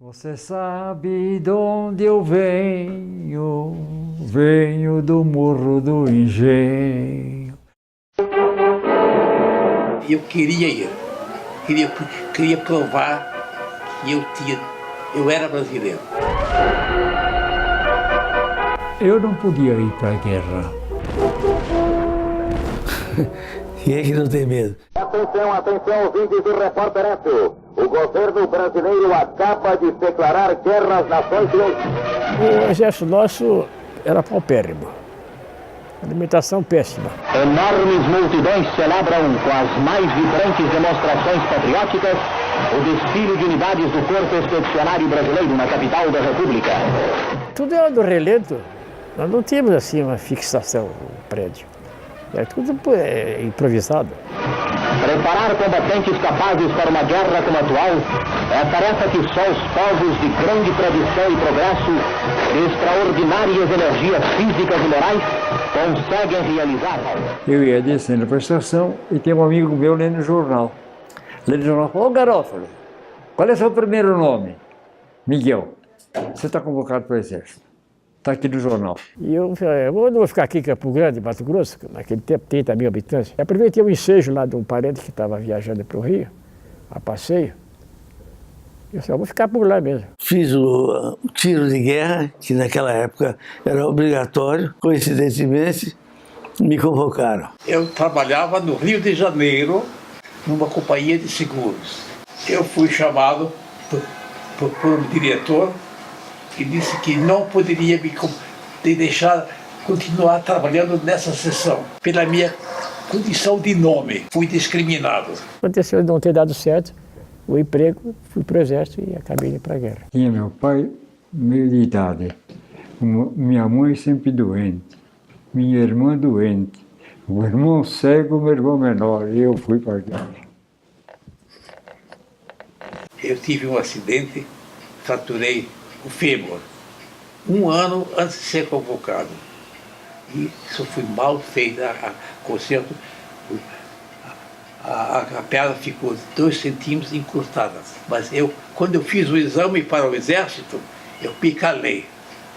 Você sabe de onde eu venho, venho do Morro do Engenho. Eu queria ir, queria provar que eu era brasileiro. Eu não podia ir para a guerra. Quem é que não tem medo? Atenção, atenção, ouvintes do Repórter Eto. O governo brasileiro acaba de declarar guerra às Nações Unidas. O exército nosso era paupérrimo. Alimentação péssima. Enormes multidões celebram com as mais vibrantes demonstrações patrióticas o desfile de unidades do Corpo Expedicionário Brasileiro na capital da República. Tudo era do relento. Nós não tínhamos assim uma fixação no prédio. Era tudo improvisado. Preparar combatentes capazes para uma guerra como a atual é a tarefa que só os povos de grande tradição e progresso, de extraordinárias energias físicas e morais, conseguem realizar. Eu ia descendo para a estação e tem um amigo meu lendo o jornal. Lendo o jornal, falou: ô Garófalo, qual é o seu primeiro nome? Miguel. Você está convocado para o exército. Está aqui no jornal. E eu não vou ficar aqui em Campo Grande, Mato Grosso, naquele tempo 30 mil habitantes. Eu aproveitei um ensejo lá de um parente que estava viajando para o Rio, a passeio. Eu disse, eu vou ficar por lá mesmo. Fiz o tiro de guerra, que naquela época era obrigatório. Coincidentemente, me convocaram. Eu trabalhava no Rio de Janeiro, numa companhia de seguros. Eu fui chamado por um diretor que disse que não poderia me deixar continuar trabalhando nessa seção, pela minha condição de nome. Fui discriminado. Aconteceu de não ter dado certo o emprego, fui para o exército e acabei indo para a guerra. Tinha meu pai meio de idade, minha mãe sempre doente, minha irmã doente, o irmão cego, meu irmão menor, e eu fui para a guerra. Eu tive um acidente, fraturei o fêmur, um ano antes de ser convocado. E isso foi mal feito, conserto, a pedra ficou 2 centímetros encurtada. Mas quando eu fiz o exame para o exército, eu me calei,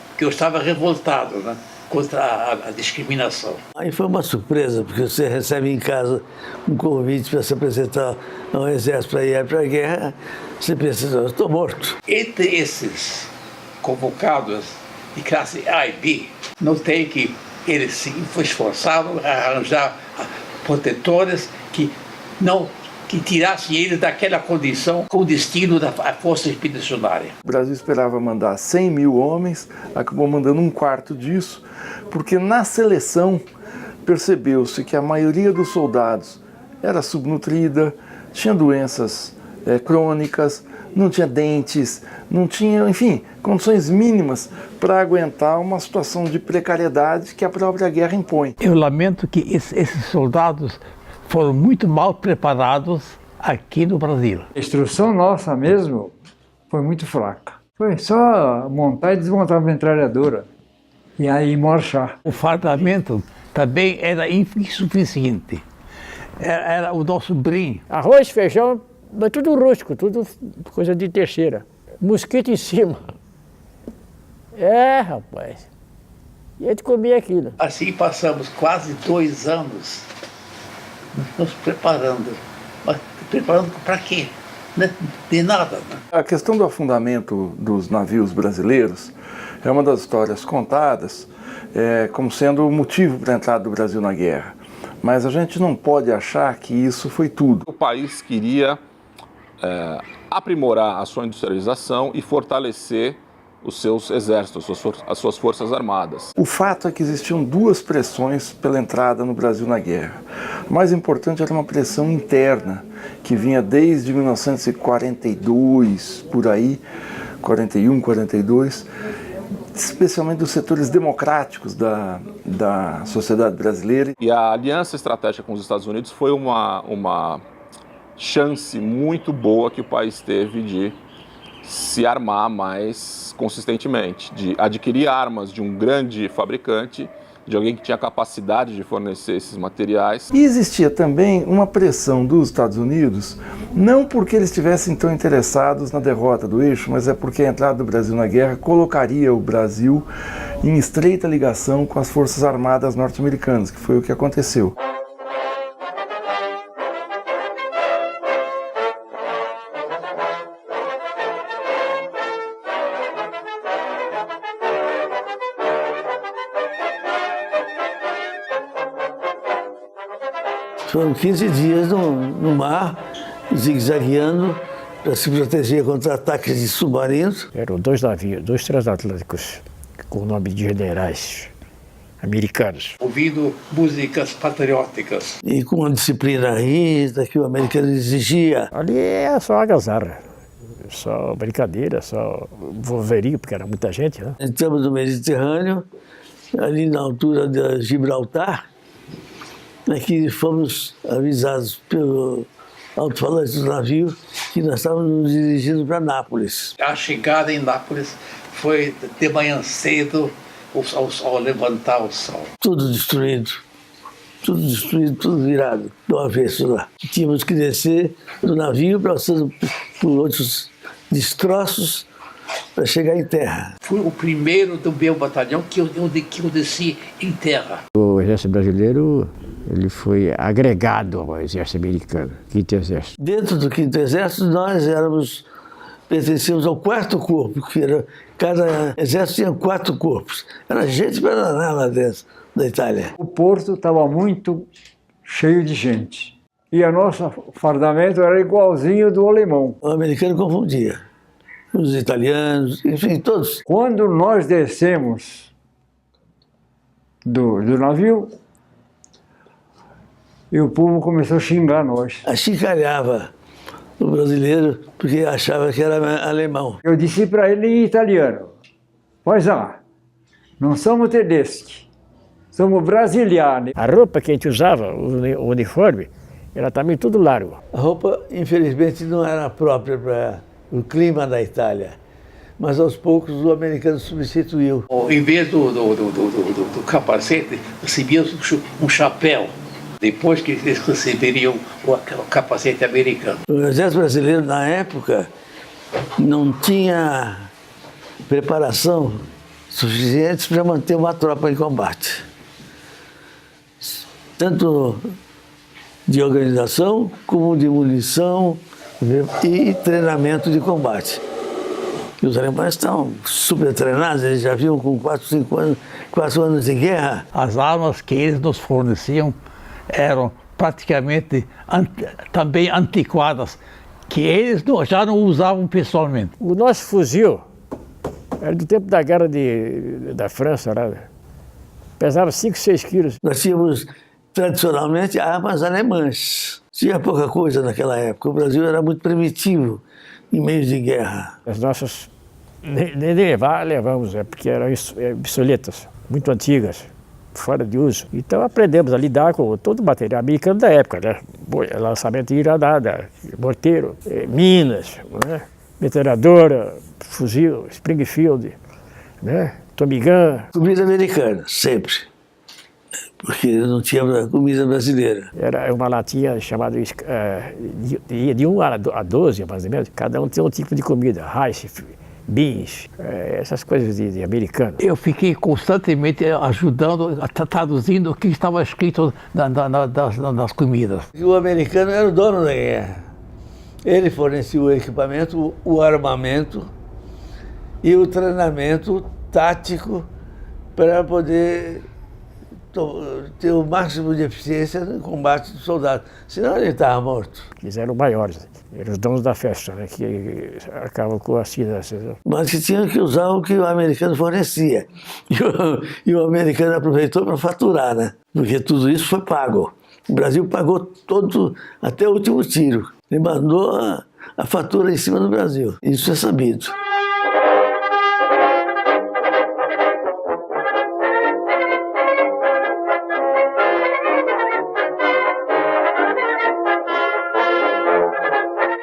porque eu estava revoltado, né, contra a discriminação. Aí foi uma surpresa, porque você recebe em casa um convite para se apresentar ao exército para ir para a guerra, você pensa, eu estou morto. Entre esses convocados de classe A e B, notei que eles se esforçavam a arranjar protetores que tirassem eles daquela condição com o destino da força expedicionária. O Brasil esperava mandar 100 mil homens, acabou mandando um quarto disso, porque na seleção percebeu-se que a maioria dos soldados era subnutrida, tinha doenças crônicas, não tinha dentes, não tinha, enfim, condições mínimas para aguentar uma situação de precariedade que a própria guerra impõe. Eu lamento que esses soldados foram muito mal preparados aqui no Brasil. A instrução nossa mesmo foi muito fraca. Foi só montar e desmontar a metralhadora e aí marchar. O fardamento também era insuficiente. Era o nosso brim. Arroz, feijão, mas tudo rústico, tudo coisa de terceira. Mosquito em cima. Rapaz. E a gente comia aquilo. Assim passamos quase 2 anos nos preparando. Mas preparando para quê? De nada. Né? A questão do afundamento dos navios brasileiros é uma das histórias contadas como sendo o motivo para a entrada do Brasil na guerra. Mas a gente não pode achar que isso foi tudo. O país queria aprimorar a sua industrialização e fortalecer os seus exércitos, as suas forças armadas. O fato é que existiam 2 pressões pela entrada no Brasil na guerra. A mais importante era uma pressão interna, que vinha desde 1942, por aí, 41, 42, especialmente dos setores democráticos da sociedade brasileira. E a aliança estratégica com os Estados Unidos foi uma chance muito boa que o país teve de se armar mais consistentemente, de adquirir armas de um grande fabricante de alguém que tinha capacidade de fornecer esses materiais. E existia também uma pressão dos Estados Unidos, não porque eles estivessem tão interessados na derrota do eixo, mas é porque a entrada do Brasil na guerra colocaria o Brasil em estreita ligação com as Forças Armadas norte-americanas, que foi o que aconteceu. Foram 15 dias no mar, zigue-zagueando, para se proteger contra ataques de submarinos. Eram 2 navios, 2 transatlânticos, com o nome de generais americanos. Ouvindo músicas patrióticas. E com uma disciplina rígida que o americano exigia. Ali é só algazarra, só brincadeira, só voverio, porque era muita gente, né? Entramos no Mediterrâneo, ali na altura de Gibraltar, que fomos avisados pelo alto-falante do navio que nós estávamos nos dirigindo para Nápoles. A chegada em Nápoles foi de manhã cedo, ao levantar o sol. Tudo destruído, tudo virado do avesso lá. Tínhamos que descer do navio, passando por outros destroços, para chegar em terra. Fui o primeiro do meu batalhão que eu desci em terra. O exército brasileiro, ele foi agregado ao exército americano, 5º Exército. Dentro do 5º Exército, nós pertencíamos ao 4º corpo, que era, cada exército tinha 4 corpos. Era gente para danar lá dentro da Itália. O porto estava muito cheio de gente. E o nosso fardamento era igualzinho do alemão. O americano confundia. Os italianos, enfim, todos. Quando nós descemos do navio, e o povo começou a xingar nós. Achincalhava o brasileiro porque achava que era alemão. Eu disse para ele em italiano: pois não somos tedeschi, somos brasiliani. A roupa que a gente usava, o uniforme, era também tudo largo. A roupa, infelizmente, não era própria para o clima da Itália, mas aos poucos o americano substituiu. Em vez do capacete, recebia um chapéu. Depois que eles receberiam o capacete americano. O exército brasileiro, na época, não tinha preparação suficiente para manter uma tropa em combate. Tanto de organização, como de munição e treinamento de combate. E os alemães estão super treinados, eles já vinham com 4 anos de guerra. As armas que eles nos forneciam eram praticamente também antiquadas, que eles já não usavam pessoalmente. O nosso fuzil era do tempo da guerra da França, né? Pesava 5, 6 quilos. Nós tínhamos, tradicionalmente, armas alemãs. Tinha pouca coisa naquela época. O Brasil era muito primitivo em meio de guerra. As nossas nem levamos, porque eram obsoletas, muito antigas, fora de uso. Então aprendemos a lidar com todo o material americano da época, né? Lançamento de granada, morteiro, minas, né? Metralhadora, fuzil, Springfield, né? Tommy Gun. Comida americana, sempre. Porque não tinha comida brasileira. Era uma latinha chamada de 1 a 12, mais ou menos. Cada um tinha um tipo de comida, rice, beans, essas coisas de americano. Eu fiquei constantemente ajudando, traduzindo o que estava escrito nas comidas. O americano era o dono da guerra. Ele fornecia o equipamento, o armamento e o treinamento tático para poder ter o máximo de eficiência no combate do soldado. Senão ele estava morto. Eles eram maiores, eram os donos da festa, né? Que acabam com a cidade. Mas que tinham que usar o que o americano fornecia. E o americano aproveitou para faturar, né? Porque tudo isso foi pago. O Brasil pagou todo, até o último tiro. Ele mandou a fatura em cima do Brasil. Isso é sabido.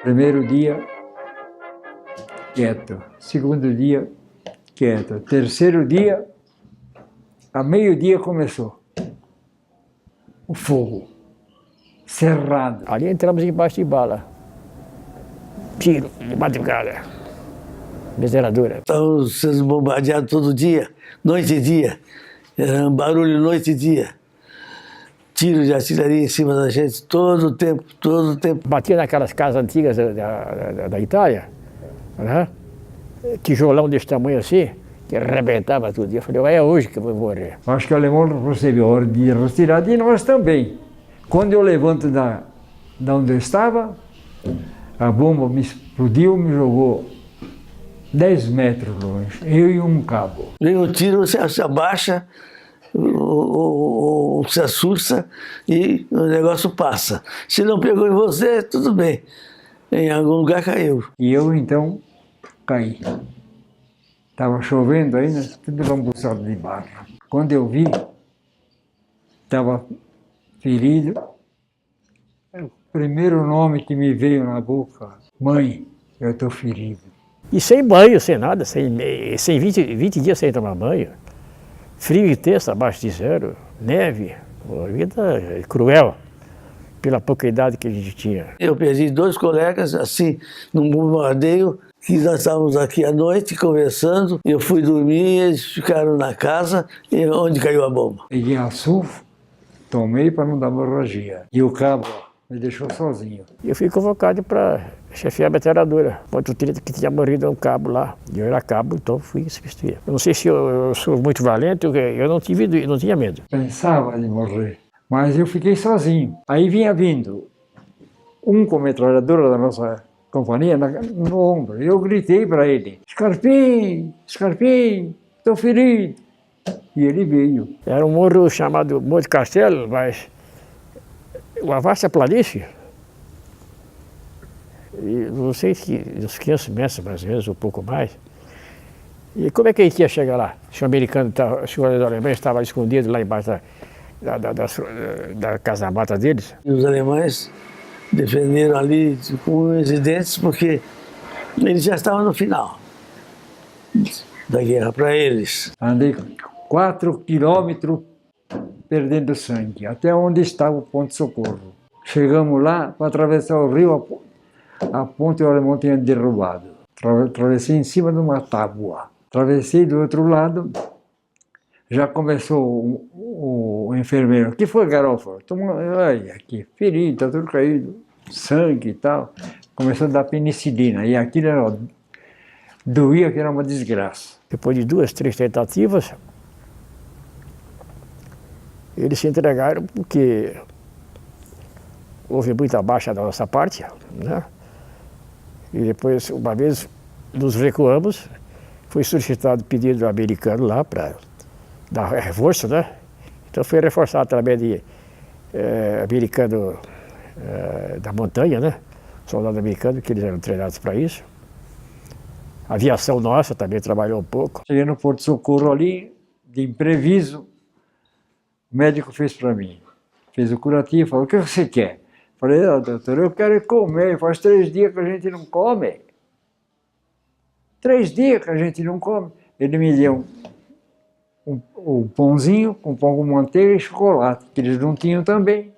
Primeiro dia, quieto. Segundo dia, quieto. Terceiro dia, a meio-dia começou o fogo, cerrado. Ali entramos embaixo de bala. Tiro, de madrugada. Miseradura. Estávamos sendo bombardeados todo dia, noite e dia. Era um barulho noite e dia. Tiro de artilharia em cima da gente todo o tempo, todo o tempo. Batia naquelas casas antigas da Itália, né? Tijolão desse tamanho assim, que arrebentava tudo. Eu falei, é hoje que eu vou morrer. Acho que o alemão recebeu a ordem de retirada e nós também. Quando eu levanto da onde eu estava, a bomba me explodiu, me jogou 10 metros longe, eu e um cabo. Vem um tiro, você se abaixa, se assusta e o negócio passa. Se não pegou em você, tudo bem. Em algum lugar caiu. E eu então caí. Estava chovendo ainda, tudo lambuçado de barro. Quando eu vi, estava ferido. O primeiro nome que me veio na boca, mãe, eu estou ferido. E sem banho, sem nada, sem 20 dias sem tomar banho. Frio intenso, abaixo de zero, neve, uma vida cruel, pela pouca idade que a gente tinha. Eu perdi 2 colegas, assim, num bombardeio, que nós estávamos aqui à noite conversando. Eu fui dormir, eles ficaram na casa, e onde caiu a bomba. Peguei açúcar, tomei para não dar hemorragia. E o cabo me deixou sozinho. Eu fui convocado para chefiar a metralhadora. Outro tiro que tinha morrido um cabo lá. Eu era cabo, então fui substituir. Eu não sei se eu sou muito valente, eu não tinha medo. Pensava em morrer, mas eu fiquei sozinho. Aí vinha vindo um com metralhadora da nossa companhia no ombro. Eu gritei para ele, Scarpim, Scarpim, estou ferido. E ele veio. Era um morro chamado Morro de Castelo, mas uma vasta planície. E não sei se uns 500 metros mais ou menos, um pouco mais. E como é que a gente ia chegar lá? Se o americano, se o alemão estava escondido lá embaixo da casa-mata deles? E os alemães defenderam ali com unhas e dentes porque eles já estavam no final da guerra para eles. Andei 4 quilômetros perdendo sangue, até onde estava o ponto de socorro. Chegamos lá, para atravessar o rio, a ponte o alemão tinha derrubado. Atravessei em cima de uma tábua. Atravessei do outro lado, já começou o enfermeiro. O que foi, garoto? Olha aqui, ferido, está tudo caído, sangue e tal. Começou a dar penicilina, e aquilo doía que era uma desgraça. Depois de 2, 3 tentativas, eles se entregaram porque houve muita baixa da nossa parte, né? E depois, uma vez nos recuamos, foi solicitado pedido americano lá para dar reforço, né? Então foi reforçado através de americano da montanha, né? Soldado americano, que eles eram treinados para isso. A aviação nossa também trabalhou um pouco. Cheguei no Porto Socorro ali, de impreviso, o médico fez para mim, fez o curativo, falou, o que você quer? Falei, doutor, eu quero comer, faz 3 dias que a gente não come. 3 dias que a gente não come. Ele me deu um pãozinho, com pão com manteiga e chocolate, que eles não tinham também.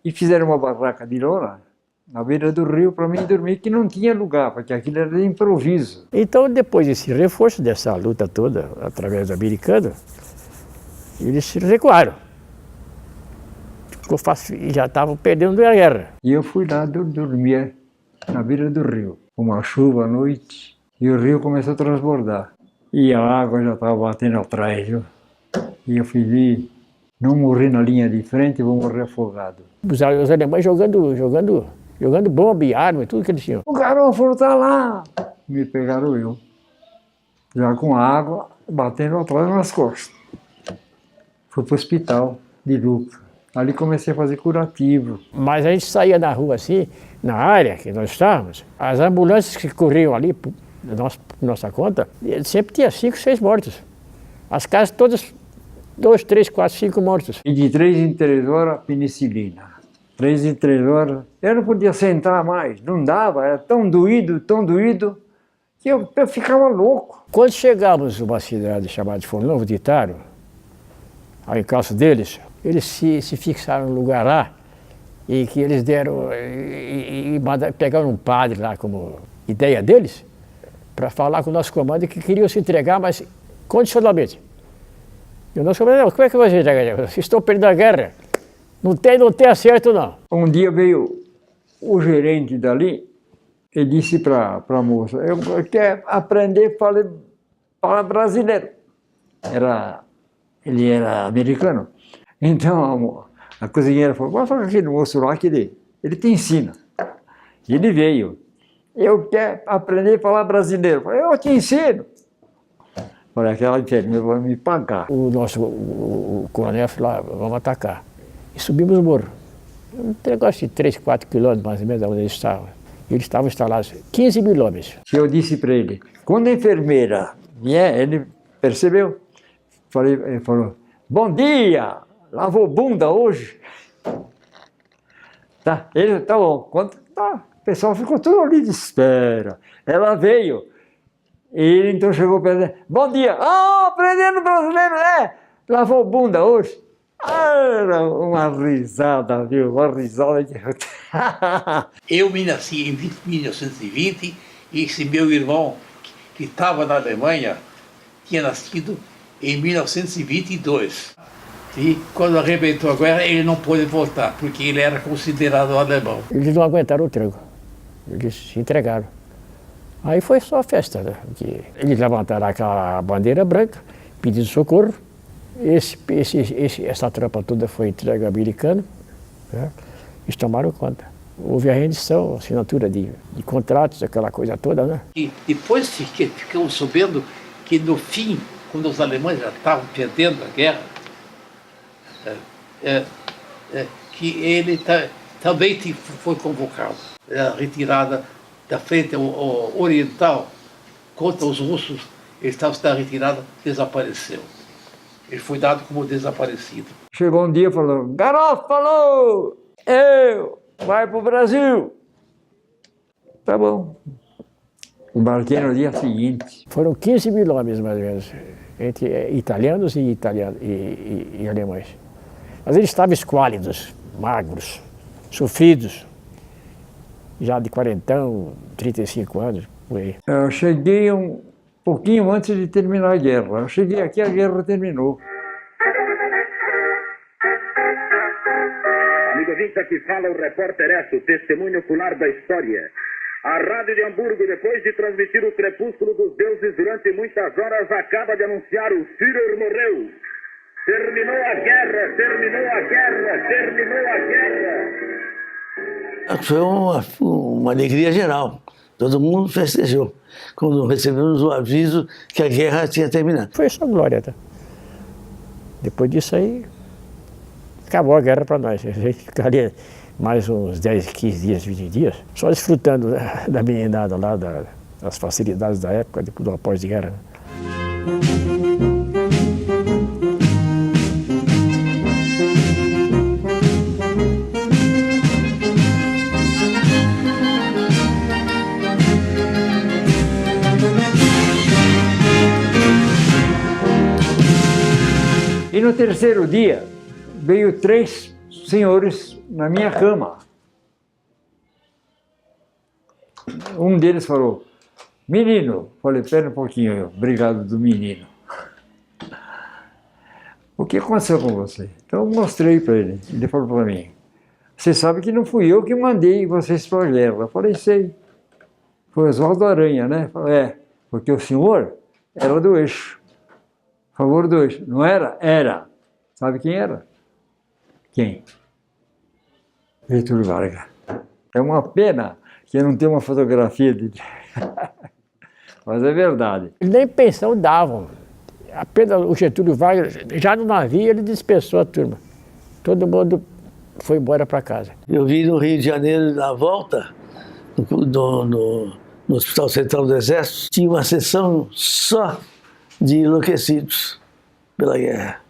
E fizeram uma barraca de lona na beira do rio para mim dormir, que não tinha lugar, porque aquilo era de improviso. Então, depois desse reforço, dessa luta toda, através do americano, eles se recuaram. Já estavam perdendo a guerra. E eu fui lá dormir na beira do rio. Uma chuva à noite, e o rio começou a transbordar. E a água já estava batendo atrás, viu? E eu fui ver, não morri na linha de frente, vou morrer afogado. Os alemães jogando bomba e arma e tudo que eles tinham. O garoto está lá! Me pegaram eu, já com a água batendo atrás nas costas. Fui para o hospital de Lucca. Ali comecei a fazer curativo. Mas a gente saía na rua assim, na área que nós estávamos, as ambulâncias que corriam ali, por nossa conta, sempre tinha 5, 6 mortos. As casas todas, 2, 3, 4, 5 mortos. E de 3 em 3 horas, penicilina. 3 em 3 horas. Eu não podia sentar mais, não dava, era tão doído, que eu ficava louco. Quando chegamos numa cidade chamada de Forno Novo de Itaro, ao encalço deles, eles se fixaram no lugar lá e que eles deram e pegaram um padre lá como ideia deles para falar com o nosso comando que queriam se entregar, mas condicionalmente. E o nosso comando, não, como é que vai se entregar? Vocês estão perdendo a guerra. Não tem acerto, não. Um dia veio o gerente dali e disse para a moça, eu quero aprender a falar brasileiro. Ele era americano. Então a cozinheira falou, vai falar com aquele moço lá que ele te ensina. E ele veio. Eu quero aprender a falar brasileiro. Eu falei, eu te ensino. Falei, aquela enfermeira vai me pagar. O coronel falou, vamos atacar. E subimos o morro. Um negócio de 3, 4 quilômetros mais ou menos onde eles estavam. Eles estavam instalados 15 mil homens. Eu disse para ele, quando a enfermeira vier, ele percebeu. Ele falou, bom dia, lavou bunda hoje? Tá, ele, tá bom. Tá, o pessoal ficou tudo ali de espera. Ela veio. E ele então chegou para ele, bom dia, aprendendo brasileiro, lavou bunda hoje? Era uma risada, viu? Uma risada de... Eu me nasci em 1920 e esse meu irmão, que estava na Alemanha, tinha nascido em 1922. E quando arrebentou a guerra, ele não pôde voltar, porque ele era considerado alemão. Eles não aguentaram o tranco. Eles se entregaram. Aí foi só festa, né? Eles levantaram aquela bandeira branca, pedindo socorro. Essa tropa toda foi entregue ao americano, né? Eles tomaram conta. Houve a rendição, assinatura de contratos, aquela coisa toda, né? E depois ficamos sabendo que no fim, quando os alemães já estavam perdendo a guerra, que ele também foi convocado. A retirada da frente oriental contra os russos, ele estava na retirada, desapareceu. Ele foi dado como desaparecido. Chegou um dia e falou, Garofalo, vai pro Brasil. Tá bom. Embarquei no dia seguinte. Foram 15 mil homens, mais ou menos, entre italianos e alemães. Mas eles estavam esquálidos, magros, sofridos, já de 40, 35 anos, por aí. Eu cheguei um pouquinho antes de terminar a guerra. Eu cheguei aqui, a guerra terminou. Amigo ouvinte, aqui fala o repórter Esso, testemunho ocular da história. A Rádio de Hamburgo, depois de transmitir o crepúsculo dos deuses durante muitas horas, acaba de anunciar o Führer morreu. Terminou a guerra, terminou a guerra, terminou a guerra. Foi uma alegria geral. Todo mundo festejou quando recebemos o aviso que a guerra tinha terminado. Foi só glória, tá? Depois disso aí, acabou a guerra para nós. A gente ficaria mais uns 10, 15 dias, 20 dias, só desfrutando da meninada lá, das facilidades da época, do após de guerra. E no terceiro dia, veio 3 senhores na minha cama. Um deles falou, menino. Falei, pera um pouquinho, obrigado do menino. O que aconteceu com você? Então eu mostrei para ele. Ele falou para mim, você sabe que não fui eu que mandei vocês para a guerra. Eu falei, sei. Foi Oswaldo Aranha, né? Falei, porque o senhor era do eixo. A favor do eixo. Não era? Era. Sabe quem era? Quem? Getúlio Vargas. É uma pena que não tem uma fotografia dele. Mas é verdade. Nem pensão davam. Apenas o Getúlio Vargas, já no navio, ele dispensou a turma. Todo mundo foi embora para casa. Eu vi no Rio de Janeiro, na volta, no Hospital Central do Exército, tinha uma sessão só de enlouquecidos pela guerra.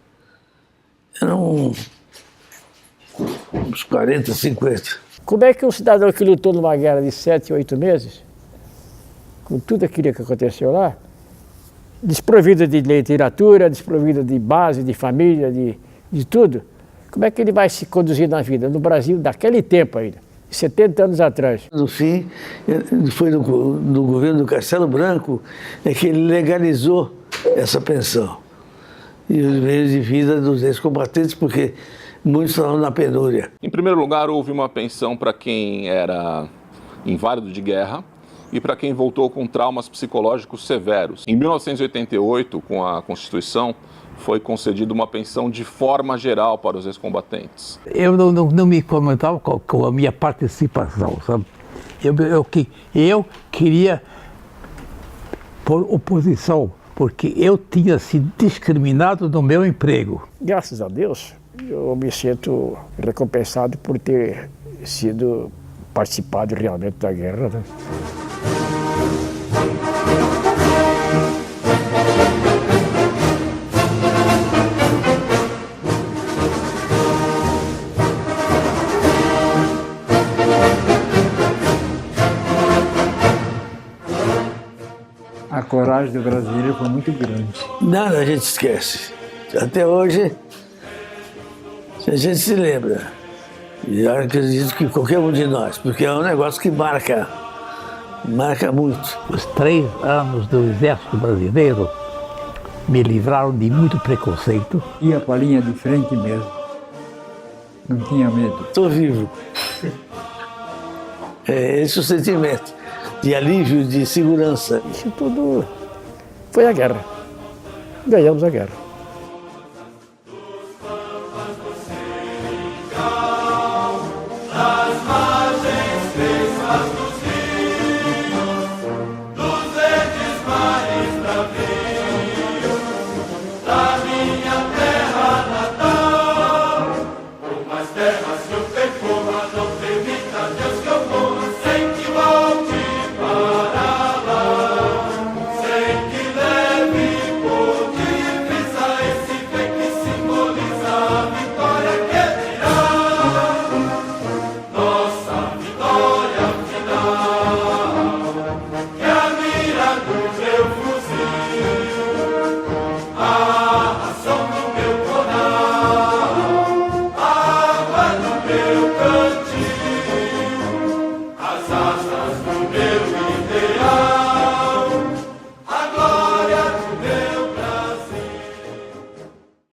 Eram uns 40, 50. Como é que um cidadão que lutou numa guerra de 7, 8 meses, com tudo aquilo que aconteceu lá, desprovida de literatura, desprovida de base, de família, de tudo, como é que ele vai se conduzir na vida? No Brasil, daquele tempo ainda, 70 anos atrás. No fim, foi no governo do Castelo Branco que ele legalizou essa pensão e os meios de vida dos ex-combatentes, porque muitos estavam na penúria. Em primeiro lugar, houve uma pensão para quem era inválido de guerra e para quem voltou com traumas psicológicos severos. Em 1988, com a Constituição, foi concedida uma pensão de forma geral para os ex-combatentes. Eu não me comentava com a minha participação, sabe? Eu queria pôr oposição, porque eu tinha sido discriminado no meu emprego. Graças a Deus, eu me sinto recompensado por ter sido participado realmente da guerra, né? A coragem do brasileiro foi muito grande. Nada a gente esquece. Até hoje, a gente se lembra. E eu acredito que qualquer um de nós, porque é um negócio que marca muito. Os 3 anos do Exército Brasileiro me livraram de muito preconceito. Ia para a linha de frente mesmo. Não tinha medo. Estou vivo. É esse o sentimento de alívio, de segurança. Isso tudo foi a guerra. Ganhamos a guerra.